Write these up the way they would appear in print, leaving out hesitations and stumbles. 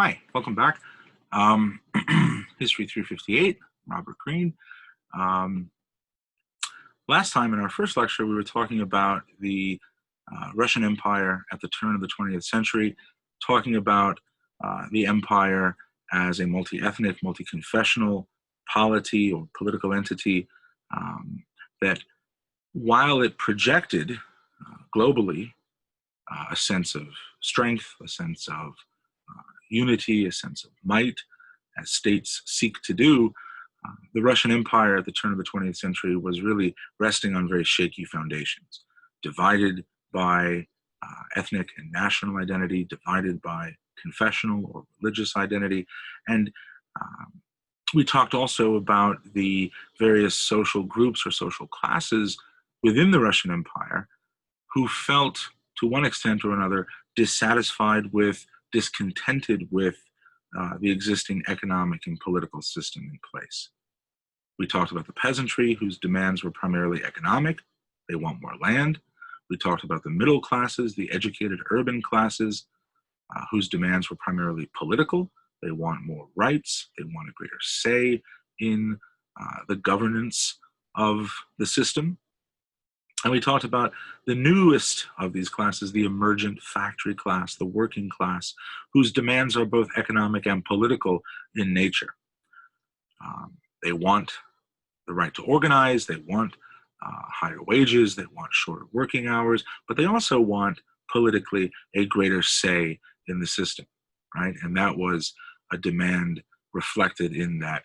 Hi, welcome back. History 358, Robert Greene. Um, Last time in our first lecture, we were talking about the Russian Empire at the turn of the 20th century, talking about the empire as a multi-ethnic, multi-confessional polity or political entity that, while it projected globally a sense of strength, a sense of unity, a sense of might, as states seek to do, the Russian Empire at the turn of the 20th century was really resting on very shaky foundations, divided by ethnic and national identity, divided by confessional or religious identity. And we talked also about the various social groups or social classes within the Russian Empire who felt, to one extent or another, dissatisfied with, discontented with the existing economic and political system in place. We talked about the peasantry, whose demands were primarily economic. They want more land. We talked about the middle classes, the educated urban classes, whose demands were primarily political. They want more rights. They want a greater say in the governance of the system. And we talked about the newest of these classes, the emergent factory class, the working class, whose demands are both economic and political in nature. They want the right to organize, they want higher wages, they want shorter working hours, but they also want politically a greater say in the system, right? And that was a demand reflected in that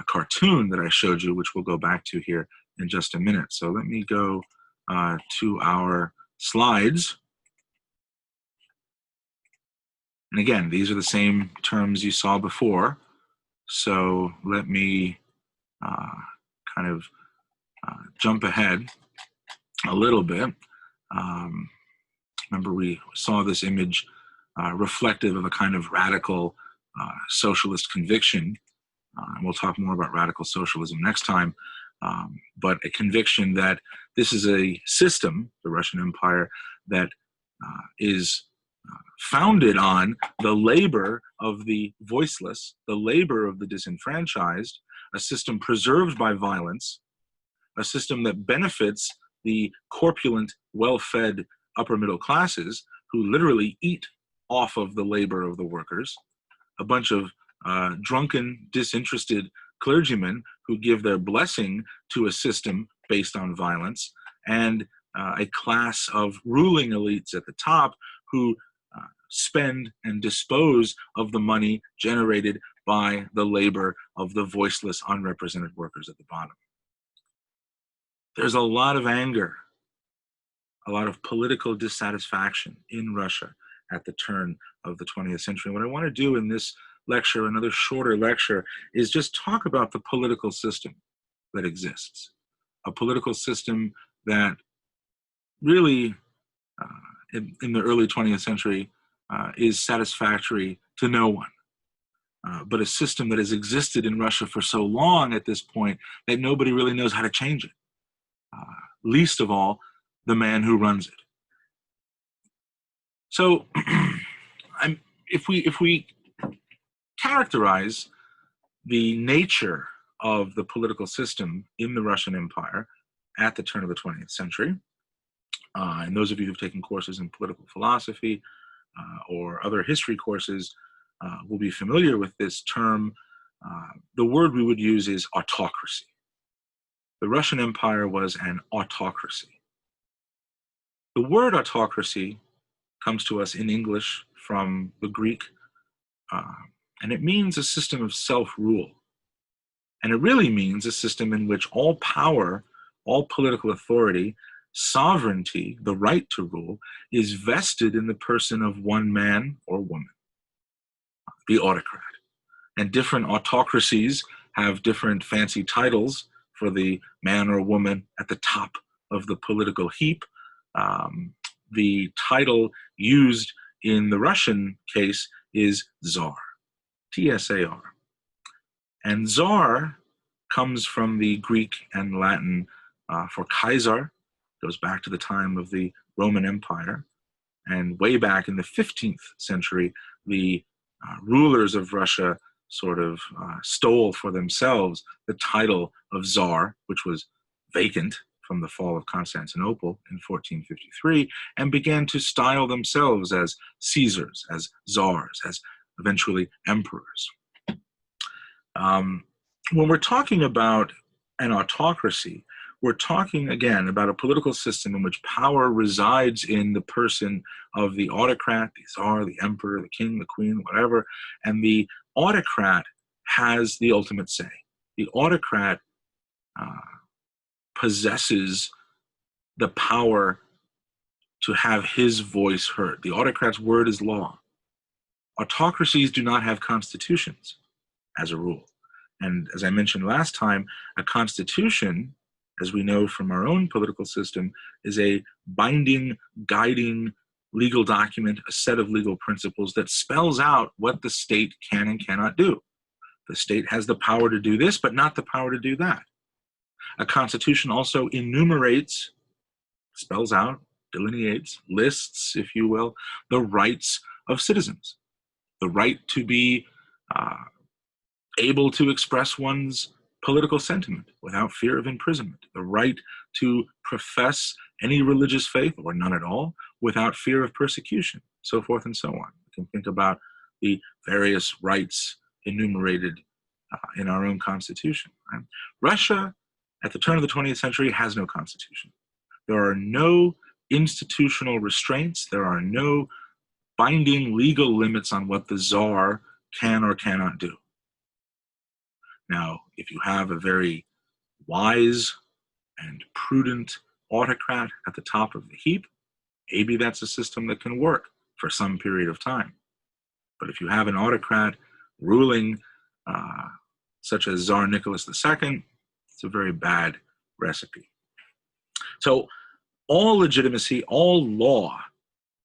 cartoon that I showed you, which we'll go back to here in just a minute. So let me go to our slides. And again, these are the same terms you saw before. So let me kind of jump ahead a little bit. Remember, we saw this image reflective of a kind of radical socialist conviction. And we'll talk more about radical socialism next time. But a conviction that this is a system, the Russian Empire, that is founded on the labor of the voiceless, the labor of the disenfranchised, a system preserved by violence, a system that benefits the corpulent, well-fed upper middle classes who literally eat off of the labor of the workers, a bunch of drunken, disinterested clergymen who give their blessing to a system based on violence, and a class of ruling elites at the top who spend and dispose of the money generated by the labor of the voiceless, unrepresented workers at the bottom. There's a lot of anger, a lot of political dissatisfaction in Russia at the turn of the 20th century. What I want to do in this lecture, another shorter lecture, is just talk about the political system that exists. A political system that really, in the early 20th century, is satisfactory to no one. But a system that has existed in Russia for so long at this point that nobody really knows how to change it. Least of all, the man who runs it. So, if we characterize the nature of the political system in the Russian Empire at the turn of the 20th century, and those of you who've taken courses in political philosophy or other history courses will be familiar with this term. The word we would use is autocracy. The Russian Empire was an autocracy. The word autocracy comes to us in English from the Greek, and it means a system of self-rule. And it really means a system in which all power, all political authority, sovereignty, the right to rule, is vested in the person of one man or woman, the autocrat. And different autocracies have different fancy titles for the man or woman at the top of the political heap. The title used in the Russian case is Tsar, T-S-A-R. And Tsar comes from the Greek and Latin for Kaiser, goes back to the time of the Roman Empire. And way back in the 15th century, the rulers of Russia sort of stole for themselves the title of Tsar, which was vacant from the fall of Constantinople in 1453, and began to style themselves as Caesars, as Tsars, as eventually emperors. When we're talking about an autocracy, we're talking, again, about a political system in which power resides in the person of the autocrat, the Tsar, the emperor, the king, the queen, whatever, and the autocrat has the ultimate say. The autocrat possesses the power to have his voice heard. The autocrat's word is law. Autocracies do not have constitutions, as a rule. And as I mentioned last time, a constitution, as we know from our own political system, is a binding, guiding legal document, a set of legal principles that spells out what the state can and cannot do. The state has the power to do this, but not the power to do that. A constitution also enumerates, spells out, delineates, lists, if you will, the rights of citizens. The right to be able to express one's political sentiment without fear of imprisonment, the right to profess any religious faith or none at all without fear of persecution, so forth and so on. We can think about the various rights enumerated in our own constitution. Right? Russia, at the turn of the 20th century, has no constitution. There are no institutional restraints. There are no binding legal limits on what the Tsar can or cannot do. Now, if you have a very wise and prudent autocrat at the top of the heap, maybe that's a system that can work for some period of time. But if you have an autocrat ruling such as Tsar Nicholas II, it's a very bad recipe. So all legitimacy, all law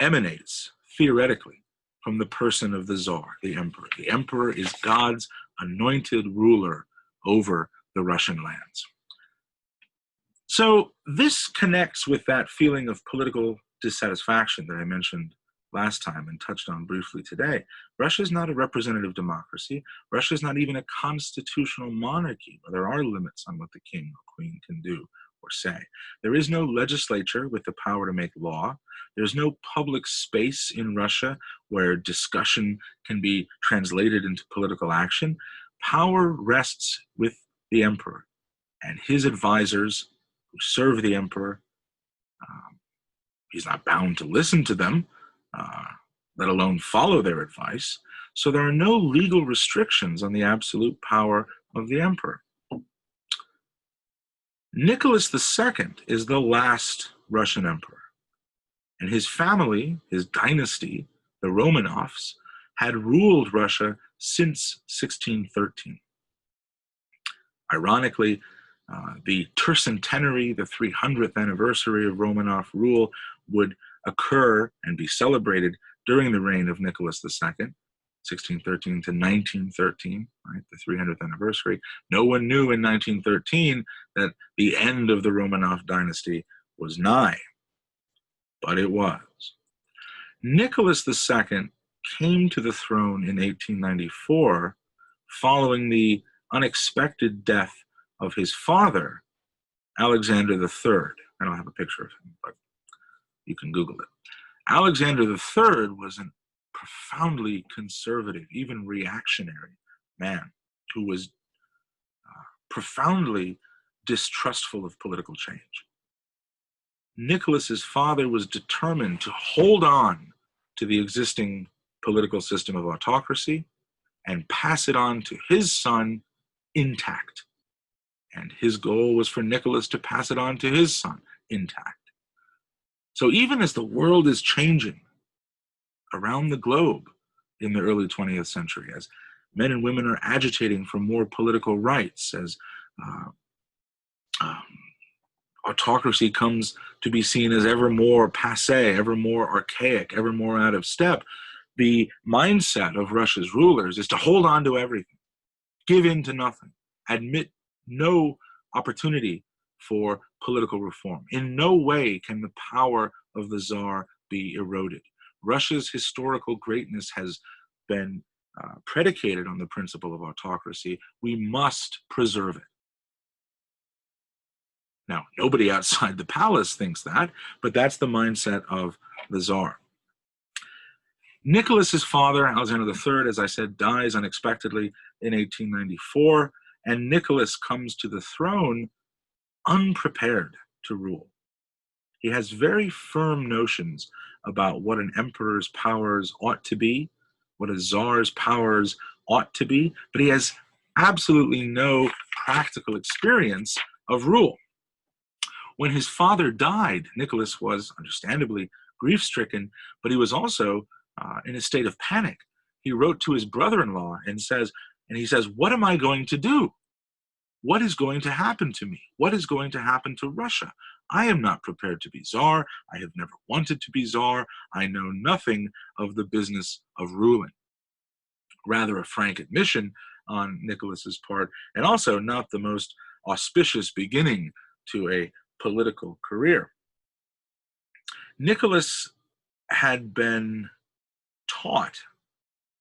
emanates, theoretically, from the person of the Tsar, the emperor. The emperor is God's anointed ruler over the Russian lands. So this connects with that feeling of political dissatisfaction that I mentioned last time and touched on briefly today. Russia is not a representative democracy. Russia is not even a constitutional monarchy, where there are limits on what the king or queen can do or say. There is no legislature with the power to make law. There's no public space in Russia where discussion can be translated into political action. Power rests with the emperor and his advisors who serve the emperor. He's not bound to listen to them, let alone follow their advice. So there are no legal restrictions on the absolute power of the emperor. Nicholas II is the last Russian emperor, and his family, his dynasty, the Romanovs, had ruled Russia since 1613. Ironically, the tercentenary, the 300th anniversary of Romanov rule would occur and be celebrated during the reign of Nicholas II, 1613 to 1913, right, the 300th anniversary. No one knew in 1913 that the end of the Romanov dynasty was nigh, but it was. Nicholas II came to the throne in 1894 following the unexpected death of his father, Alexander III. I don't have a picture of him, but you can Google it. Alexander III was a profoundly conservative, even reactionary man who was profoundly distrustful of political change. Nicholas's father was determined to hold on to the existing political system of autocracy and pass it on to his son intact. And his goal was for Nicholas to pass it on to his son intact. So even as the world is changing around the globe in the early 20th century, as men and women are agitating for more political rights, as autocracy comes to be seen as ever more passé, ever more archaic, ever more out of step, the mindset of Russia's rulers is to hold on to everything, give in to nothing, admit no opportunity for political reform. In no way can the power of the Tsar be eroded. Russia's historical greatness has been predicated on the principle of autocracy, we must preserve it. Now, nobody outside the palace thinks that, but that's the mindset of the Tsar. Nicholas's father, Alexander III, as I said, dies unexpectedly in 1894, and Nicholas comes to the throne unprepared to rule. He has very firm notions about what an emperor's powers ought to be, what a czar's powers ought to be, but he has absolutely no practical experience of rule. When his father died, Nicholas was understandably grief-stricken, but he was also in a state of panic. He wrote to his brother-in-law and he says, "What am I going to do? What is going to happen to me? What is going to happen to Russia? I am not prepared to be czar. I have never wanted to be czar. I know nothing of the business of ruling." Rather a frank admission on Nicholas's part, and also not the most auspicious beginning to a political career. Nicholas had been taught,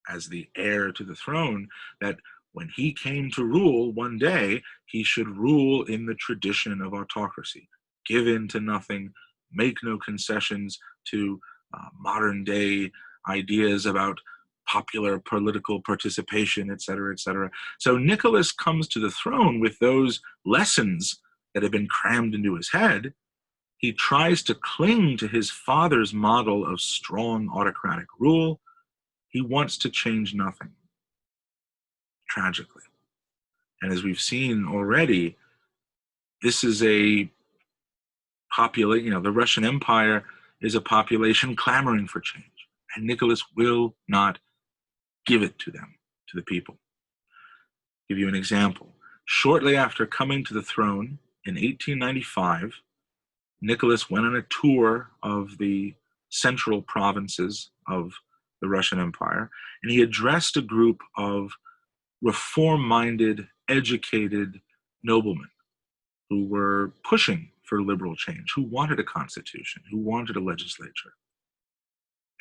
as the heir to the throne, that when he came to rule one day, he should rule in the tradition of autocracy. Give in to nothing, make no concessions to modern day ideas about popular political participation, etc., etc. So Nicholas comes to the throne with those lessons that have been crammed into his head. He tries to cling to his father's model of strong autocratic rule. He wants to change nothing, tragically. And as we've seen already, this is a population, the Russian Empire is a population clamoring for change. And Nicholas will not give it to them, to the people. I'll give you an example. Shortly after coming to the throne in 1895, Nicholas went on a tour of the central provinces of the Russian Empire, and he addressed a group of reform-minded, educated noblemen who were pushing for liberal change, who wanted a constitution, who wanted a legislature.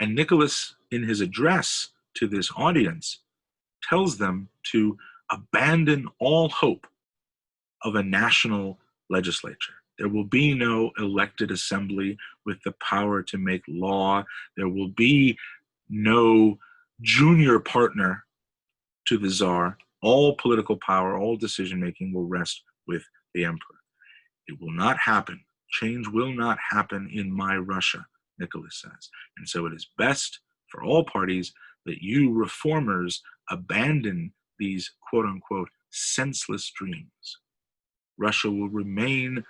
And Nicholas, in his address to this audience, tells them to abandon all hope of a national legislature. There will be no elected assembly with the power to make law. There will be no junior partner to the Tsar. All political power, all decision-making will rest with the emperor. It will not happen. Change will not happen in my Russia, Nicholas says. And so it is best for all parties that you reformers abandon these quote-unquote senseless dreams. Russia will remain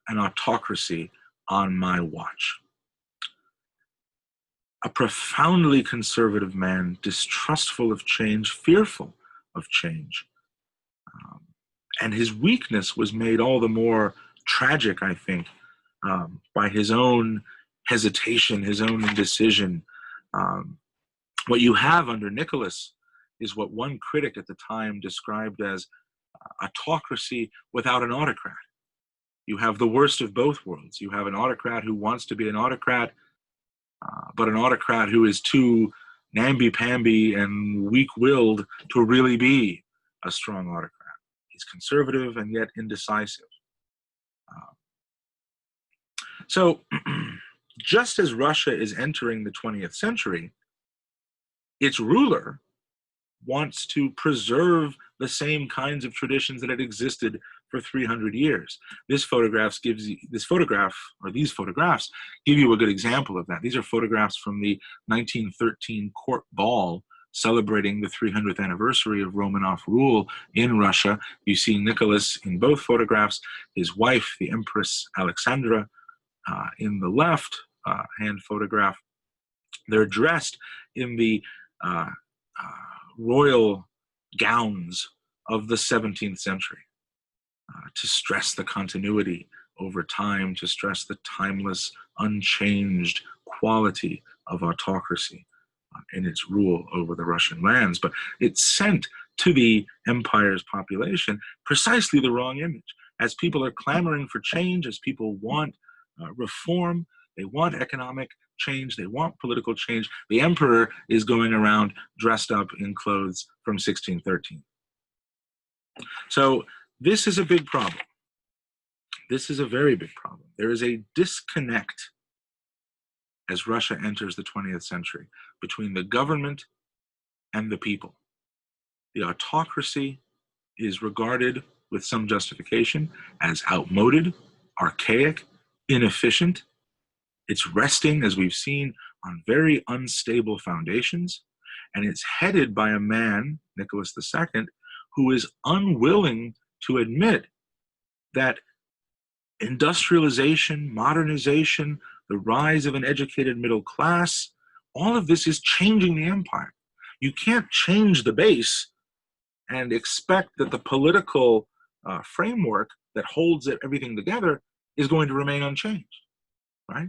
an autocracy on my watch. A profoundly conservative man, distrustful of change, fearful of change. And his weakness was made all the more tragic, I think, by his own hesitation, his own indecision. What you have under Nicholas is what one critic at the time described as autocracy without an autocrat. You have the worst of both worlds. You have an autocrat who wants to be an autocrat, but an autocrat who is too namby-pamby and weak-willed to really be a strong autocrat. He's conservative and yet indecisive. So just as Russia is entering the 20th century, its ruler wants to preserve the same kinds of traditions that had existed for 300 years. These photographs give you a good example of that. These are photographs from the 1913 court ball celebrating the 300th anniversary of Romanov rule in Russia. You see Nicholas in both photographs, his wife, the Empress Alexandra, in the left hand photograph. They're dressed in the royal gowns of the 17th century to stress the continuity over time, to stress the timeless, unchanged quality of autocracy in its rule over the Russian lands. But it sent to the empire's population precisely the wrong image. As people are clamoring for change, as people want reform, they want economic change. They want political change. The emperor is going around dressed up in clothes from 1613. So this is a big problem. This is a very big problem. There is a disconnect as Russia enters the 20th century between the government and the people. The autocracy is regarded with some justification as outmoded, archaic, inefficient. It's resting, as we've seen, on very unstable foundations, and it's headed by a man, Nicholas II, who is unwilling to admit that industrialization, modernization, the rise of an educated middle class, all of this is changing the empire. You can't change the base and expect that the political framework that holds everything together is going to remain unchanged, right?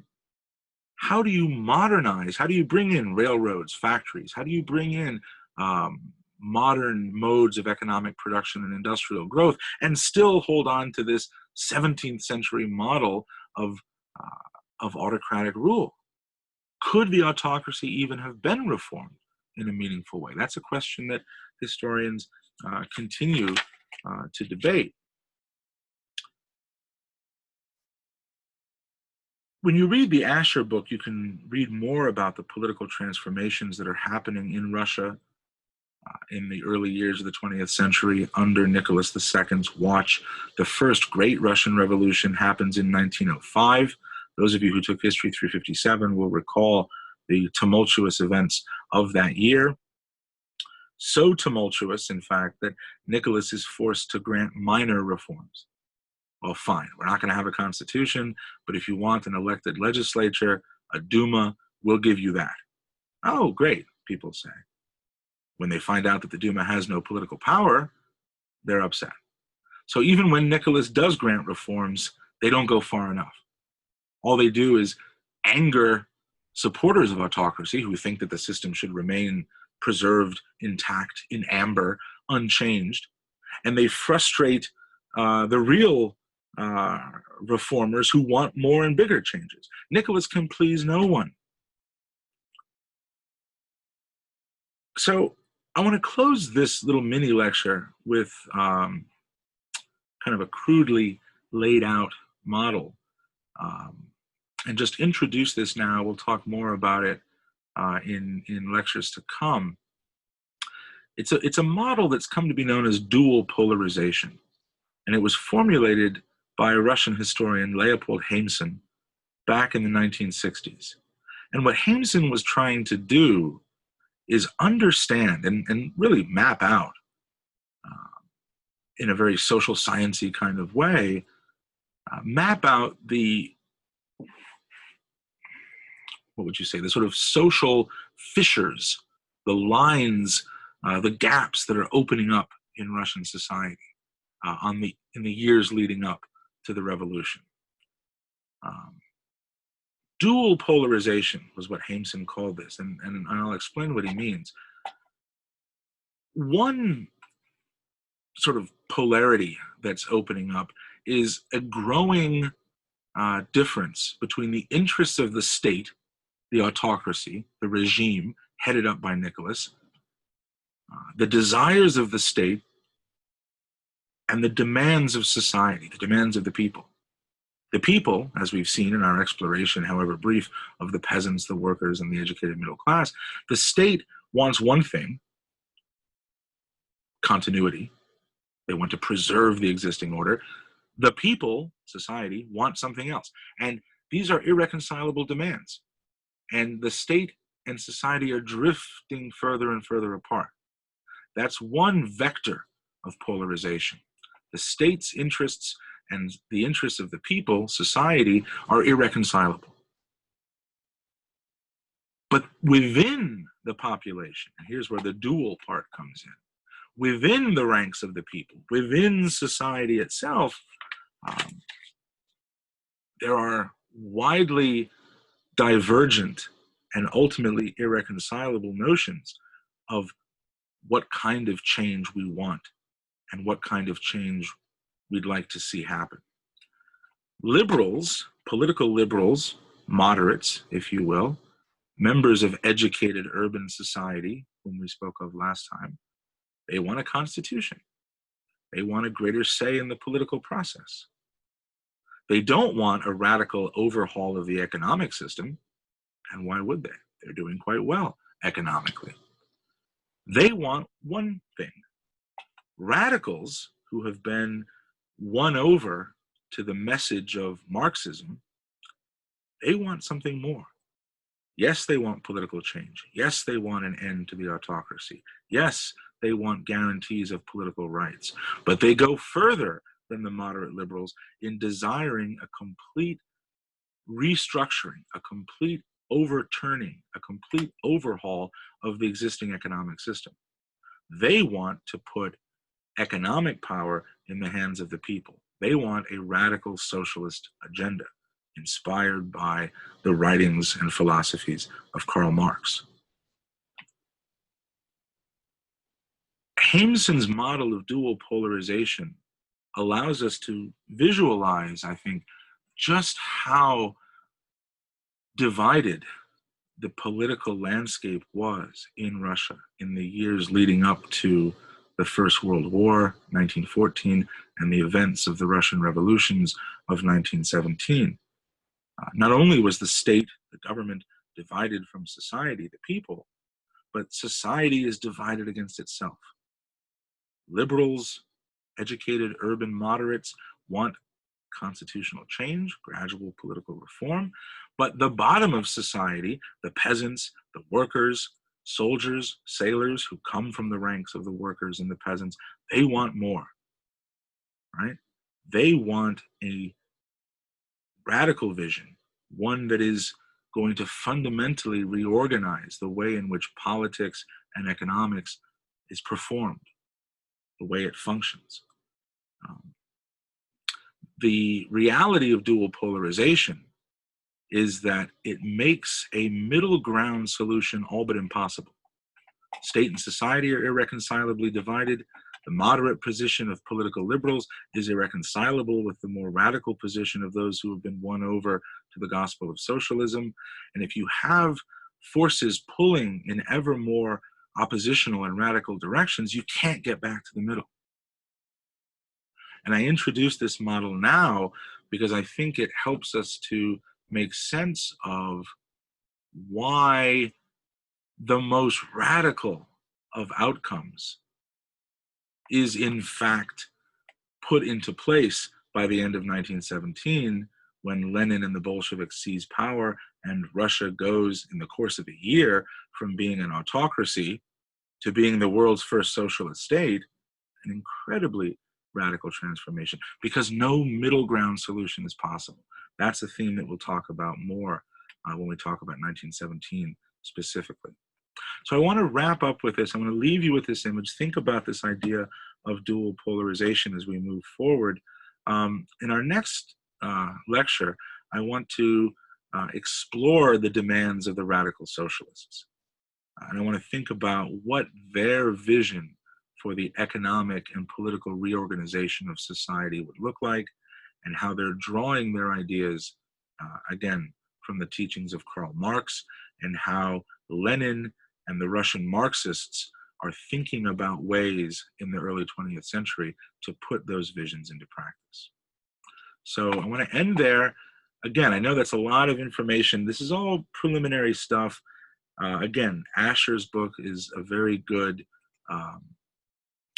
How do you modernize? How do you bring in railroads, factories? How do you bring in modern modes of economic production and industrial growth and still hold on to this 17th century model of autocratic rule? Could the autocracy even have been reformed in a meaningful way? That's a question that historians continue to debate. When you read the Asher book, you can read more about the political transformations that are happening in Russia in the early years of the 20th century under Nicholas II's watch. The first great Russian Revolution happens in 1905. Those of you who took History 357 will recall the tumultuous events of that year. So tumultuous, in fact, that Nicholas is forced to grant minor reforms. Well, fine, we're not going to have a constitution, but if you want an elected legislature, a Duma, we'll give you that. Oh, great, people say. When they find out that the Duma has no political power, they're upset. So even when Nicholas does grant reforms, they don't go far enough. All they do is anger supporters of autocracy who think that the system should remain preserved, intact, in amber, unchanged, and they frustrate the real reformers who want more and bigger changes. Nicholas can please no one. So I want to close this little mini lecture with kind of a crudely laid out model and just introduce this now. We'll talk more about it in lectures to come. It's a model that's come to be known as dual polarization, and it was formulated by a Russian historian, Leopold Haemsen, back in the 1960s. And what Haemsen was trying to do is understand and really map out in a very social science-y kind of way, map out the, what would you say, the sort of social fissures, the lines, the gaps that are opening up in Russian society in the years leading up to the revolution. Dual polarization was what Haemsen called this, and I'll explain what he means. One sort of polarity that's opening up is a growing difference between the interests of the state, the autocracy, the regime headed up by Nicholas, the desires of the state, and the demands of society, the demands of the people. The people, as we've seen in our exploration, however brief, of the peasants, the workers, and the educated middle class, the state wants one thing: continuity. They want to preserve the existing order. The people, society, want something else. And these are irreconcilable demands. And the state and society are drifting further and further apart. That's one vector of polarization. The state's interests and the interests of the people, society, are irreconcilable. But within the population, and here's where the dual part comes in, within the ranks of the people, within society itself, there are widely divergent and ultimately irreconcilable notions of what kind of change we want and what kind of change we'd like to see happen. Liberals, political liberals, moderates, if you will, members of educated urban society, whom we spoke of last time, they want a constitution. They want a greater say in the political process. They don't want a radical overhaul of the economic system, and why would they? They're doing quite well economically. They want one thing. Radicals who have been won over to the message of Marxism, they want something more. Yes, they want political change. Yes, they want an end to the autocracy. Yes, they want guarantees of political rights. But they go further than the moderate liberals in desiring a complete restructuring, a complete overturning, a complete overhaul of the existing economic system. They want to put economic power in the hands of the people. They want a radical socialist agenda inspired by the writings and philosophies of Karl Marx. Hameson's model of dual polarization allows us to visualize, I think, just how divided the political landscape was in Russia in the years leading up to the First World War, 1914, and the events of the Russian revolutions of 1917. Not only was the state, the government, divided from society, the people, but society is divided against itself. Liberals, educated urban moderates want constitutional change, gradual political reform, but the bottom of society, the peasants, the workers, soldiers, sailors who come from the ranks of the workers and the peasants, they want more, right? They want a radical vision, one that is going to fundamentally reorganize the way in which politics and economics is performed, the way it functions. The reality of dual polarization is that it makes a middle ground solution all but impossible. State and society are irreconcilably divided. The moderate position of political liberals is irreconcilable with the more radical position of those who have been won over to the gospel of socialism. And if you have forces pulling in ever more oppositional and radical directions, you can't get back to the middle. And I introduce this model now because I think it helps us to make sense of why the most radical of outcomes is in fact put into place by the end of 1917 when Lenin and the Bolsheviks seize power and Russia goes in the course of a year from being an autocracy to being the world's first socialist state, an incredibly radical transformation because no middle ground solution is possible. That's a theme that we'll talk about more when we talk about 1917 specifically. So I want to wrap up with this. I'm going to leave you with this image. Think about this idea of dual polarization as we move forward. In our next lecture, I want to explore the demands of the radical socialists. And I want to think about what their vision for the economic and political reorganization of society would look like and how they're drawing their ideas, again, from the teachings of Karl Marx and how Lenin and the Russian Marxists are thinking about ways in the early 20th century to put those visions into practice. So I want to end there. Again, I know that's a lot of information. This is all preliminary stuff. Again, Asher's book is a very good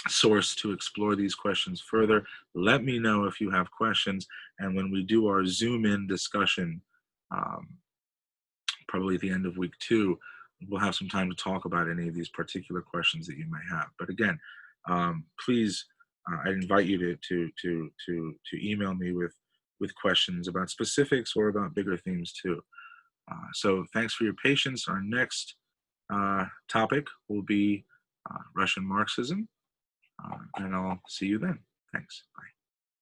source to explore these questions further. Let me know if you have questions. And when we do our Zoom in discussion, probably at the end of week 2, we'll have some time to talk about any of these particular questions that you may have. But again, please, I invite you to email me with questions about specifics or about bigger themes too. So thanks for your patience. Our next topic will be Russian Marxism, and I'll see you then. Thanks. Bye.